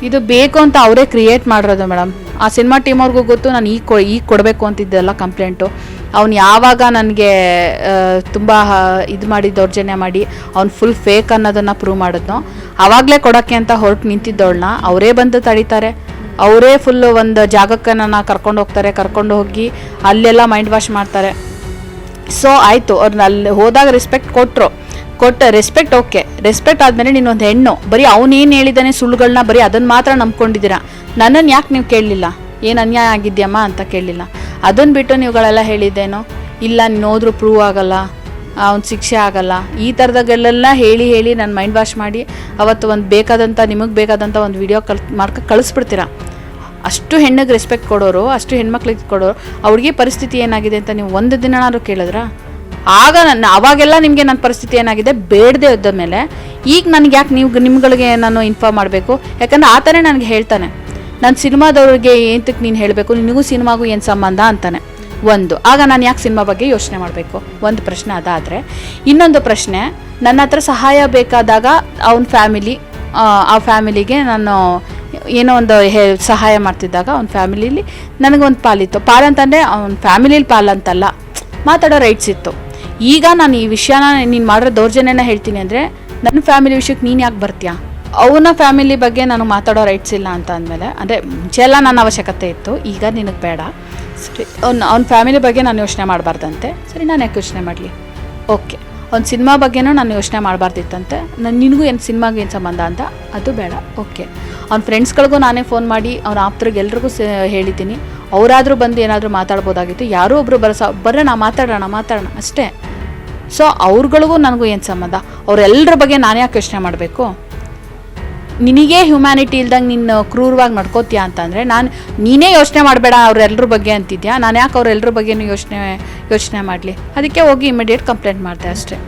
ಇದು ಬೇಕು ಅಂತ ಅವರೇ ಕ್ರಿಯೇಟ್ ಮಾಡಿರೋದು ಮೇಡಮ್. ಆ ಸಿನಿಮಾ ಟೀಮ್ ಅವ್ರಿಗೂ ಗೊತ್ತು ನಾನು ಈಗ ಕೊಡಬೇಕು ಅಂತಿದ್ದೆಲ್ಲ ಕಂಪ್ಲೇಂಟು. ಅವ್ನು ಯಾವಾಗ ನನಗೆ ತುಂಬ ಇದು ಮಾಡಿ ದೌರ್ಜನ್ಯ ಮಾಡಿ ಅವ್ನು ಫುಲ್ ಫೇಕ್ ಅನ್ನೋದನ್ನು ಪ್ರೂವ್ ಮಾಡಿದ್ನೋ ಆವಾಗಲೇ ಕೊಡೋಕ್ಕೆ ಅಂತ ಹೊರಟು ನಿಂತಿದ್ದವಳನ್ನ ಅವರೇ ಬಂದು ತಡೀತಾರೆ. ಅವರೇ ಫುಲ್ಲು ಒಂದು ಜಾಗಕ್ಕೆ ನನ್ನ ಕರ್ಕೊಂಡು ಹೋಗ್ತಾರೆ, ಕರ್ಕೊಂಡು ಹೋಗಿ ಅಲ್ಲೆಲ್ಲ ಮೈಂಡ್ ವಾಶ್ ಮಾಡ್ತಾರೆ. ಸೊ ಆಯಿತು, ಅವ್ರನ್ನ ಅಲ್ಲಿ ಹೋದಾಗ ರೆಸ್ಪೆಕ್ಟ್ ಕೊಟ್ಟು ರೆಸ್ಪೆಕ್ಟ್ ಓಕೆ. ರೆಸ್ಪೆಕ್ಟ್ ಆದಮೇಲೆ ನೀನೊಂದು ಹೆಣ್ಣು, ಬರೀ ಅವನೇನು ಹೇಳಿದ್ದಾನೆ ಸುಳ್ಳುಗಳನ್ನ ಬರೀ ಅದನ್ನು ಮಾತ್ರ ನಂಬ್ಕೊಂಡಿದ್ದೀರಾ. ನನ್ನನ್ನು ಯಾಕೆ ನೀವು ಕೇಳಲಿಲ್ಲ, ಏನು ಅನ್ಯಾಯ ಆಗಿದ್ಯಮ್ಮ ಅಂತ ಕೇಳಲಿಲ್ಲ. ಅದನ್ನು ಬಿಟ್ಟು ನೀವುಗಳೆಲ್ಲ ಹೇಳಿದ್ದೇನೋ ಇಲ್ಲ ನೀನು ಹೋದ್ರೂ ಪ್ರೂವ್ ಆಗಲ್ಲ, ಅವ್ನು ಶಿಕ್ಷೆ ಆಗಲ್ಲ, ಈ ಥರದಾಗೆಲ್ಲ ಹೇಳಿ ನಾನು ಮೈಂಡ್ ವಾಶ್ ಮಾಡಿ ಅವತ್ತು ಒಂದು ನಿಮಗೆ ಬೇಕಾದಂಥ ಒಂದು ವಿಡಿಯೋ ಕಳಿಸ್ಬಿಡ್ತೀರಾ. ಅಷ್ಟು ಹೆಣ್ಣಿಗೆ ರೆಸ್ಪೆಕ್ಟ್ ಕೊಡೋರು, ಅಷ್ಟು ಹೆಣ್ಮಕ್ಳಿಗೆ ಕೊಡೋರು, ಅವ್ರಿಗೆ ಪರಿಸ್ಥಿತಿ ಏನಾಗಿದೆ ಅಂತ ನೀವು ಒಂದು ದಿನನಾದ್ರು ಕೇಳಿದ್ರಾ? ಆಗ ಅವಾಗೆಲ್ಲ ನಿಮಗೆ ನನ್ನ ಪರಿಸ್ಥಿತಿ ಏನಾಗಿದೆ ಬೇಡದೆ ಇದ್ದ ಮೇಲೆ ಈಗ ನನಗೆ ಯಾಕೆ ನಿಮ್ಗಳಿಗೆ ನಾನು ಇನ್ಫಾರ್ಮ್ ಮಾಡಬೇಕು? ಯಾಕಂದರೆ ಆ ಥರ ನನಗೆ ಹೇಳ್ತಾನೆ, ನಾನು ಸಿನಿಮಾದವ್ರಿಗೆ ಏನಕ್ಕೆ ನೀನು ಹೇಳಬೇಕು, ನಿನಗೂ ಸಿನಿಮಾಗೂ ಏನು ಸಂಬಂಧ ಅಂತಾನೆ. ಆಗ ನಾನು ಯಾಕೆ ಸಿನಿಮಾ ಬಗ್ಗೆ ಯೋಚನೆ ಮಾಡಬೇಕು? ಒಂದು ಪ್ರಶ್ನೆ ಅದಾದರೆ, ಇನ್ನೊಂದು ಪ್ರಶ್ನೆ, ನನ್ನ ಹತ್ರ ಸಹಾಯ ಬೇಕಾದಾಗ ಅವನ ಆ ಫ್ಯಾಮಿಲಿಗೆ ನಾನು ಏನೋ ಒಂದು ಸಹಾಯ ಮಾಡ್ತಿದ್ದಾಗ ಅವ್ನ ಫ್ಯಾಮಿಲೀಲಿ ನನಗೊಂದು ಪಾಲಿತ್ತು. ಪಾಲಂತಂದರೆ ಅವ್ನ ಫ್ಯಾಮಿಲೀಲಿ ಪಾಲಂತಲ್ಲ, ಮಾತಾಡೋ ರೈಟ್ಸ್ ಇತ್ತು. ಈಗ ನಾನು ಈ ವಿಷಯನ ನೀನು ಮಾಡಿರೋ ದೌರ್ಜನ್ಯನ ಹೇಳ್ತೀನಿ ಅಂದರೆ ನನ್ನ ಫ್ಯಾಮಿಲಿ ವಿಷಯಕ್ಕೆ ನೀನು ಯಾಕೆ ಬರ್ತೀಯಾ? ಅವನ ಫ್ಯಾಮಿಲಿ ಬಗ್ಗೆ ನಾನು ಮಾತಾಡೋ ರೈಟ್ಸ್ ಇಲ್ಲ ಅಂತ ಅಂದಮೇಲೆ, ಅಂದರೆ ಮುಂಚೆ ಎಲ್ಲ ನನ್ನ ಅವಶ್ಯಕತೆ ಇತ್ತು, ಈಗ ನಿನಗೆ ಬೇಡ, ಸರಿ ಅವ್ನ ಫ್ಯಾಮಿಲಿ ಬಗ್ಗೆ ನಾನು ಯೋಚನೆ ಮಾಡಬಾರ್ದಂತೆ. ಸರಿ, ನಾನು ಯಾಕೆ ಯೋಚನೆ ಮಾಡಲಿ? ಓಕೆ, ಅವ್ನ ಸಿನಿಮಾ ಬಗ್ಗೆನೂ ನಾನು ಯೋಚನೆ ಮಾಡಬಾರ್ದಿತ್ತಂತೆ, ನಿನಗೂ ಏನು ಸಿನಿಮಾಗೆ ಏನು ಸಂಬಂಧ ಅಂತ, ಅದು ಬೇಡ. ಓಕೆ, ಅವ್ನ ಫ್ರೆಂಡ್ಸ್ಗಳಿಗೂ ನಾನೇ ಫೋನ್ ಮಾಡಿ ಅವ್ನ ಆಪ್ತರಿಗೆ ಎಲ್ರಿಗೂ ಹೇಳಿದ್ದೀನಿ, ಅವರಾದರೂ ಬಂದು ಏನಾದರೂ ಮಾತಾಡ್ಬೋದಾಗಿತ್ತು. ಯಾರೋ ಒಬ್ಬರು ಬರೋಣ ಮಾತಾಡೋಣ ಅಷ್ಟೇ. ಸೊ ಅವ್ರಗಳಿಗೂ ನನಗೂ ಏನು ಸಂಬಂಧ? ಅವರೆಲ್ಲರ ಬಗ್ಗೆ ನಾನು ಯಾಕೆ ಯೋಚನೆ ಮಾಡಬೇಕು? ನಿನಗೇ ಹ್ಯುಮ್ಯಾನಿಟಿ ಇಲ್ದಂಗೆ ನೀನು ಕ್ರೂರವಾಗಿ ನಡ್ಕೋತೀಯಾ ಅಂತಂದರೆ ನೀನೇ ಯೋಚನೆ ಮಾಡಬೇಡ ಅವರೆಲ್ಲರ ಬಗ್ಗೆ ಅಂತಿದ್ಯಾ. ನಾನು ಯಾಕೆ ಅವರೆಲ್ಲರ ಬಗ್ಗೆನೂ ಯೋಚನೆ ಮಾಡಲಿ? ಅದಕ್ಕೆ ಹೋಗಿ ಇಮಿಡಿಯೇಟ್ ಕಂಪ್ಲೇಂಟ್ ಮಾಡಿದೆ ಅಷ್ಟೇ.